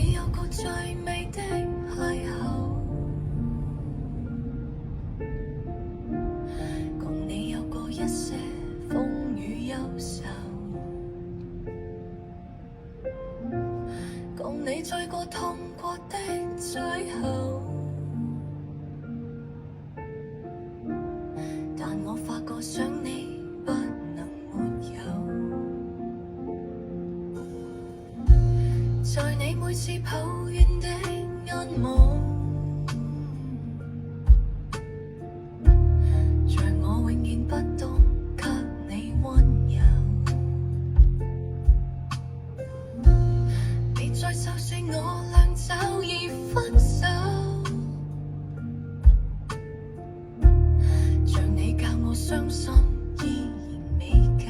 你有個最美的邂逅，共你有過一些風雨憂愁，共你醉過痛過的最後，但我發覺想你不能沒有，在你每次抱怨的安慰，像我永遠不懂給你溫柔，別再就算我倆早已分手，像你教我相信依然未夠，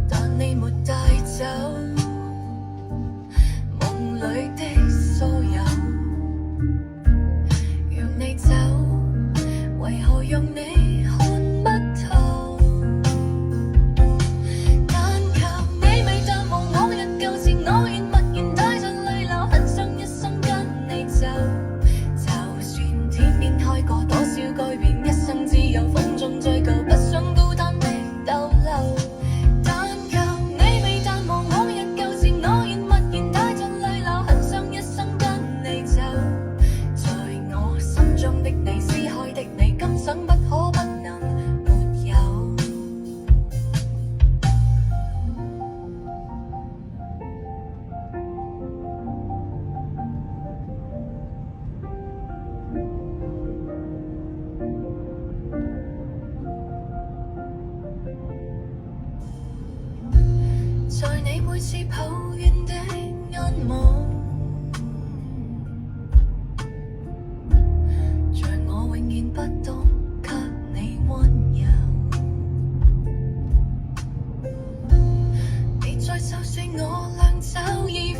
但你沒帶走夢裏的所有，讓你走，為何讓你看不透？但求你未淡忘往日舊事，我願默然帶着淚流，很想一生跟你走。就算天邊開過多少改變，一生只有風中追究，不想孤單的逗留。但求你未淡忘往日舊事，我願默然帶着淚流，很想一生跟你走。在我心中的你，撕開的你，今生不可不能沒有。在你每次抱怨的安慰，像我永遠不懂給你溫柔，別再就算我倆早已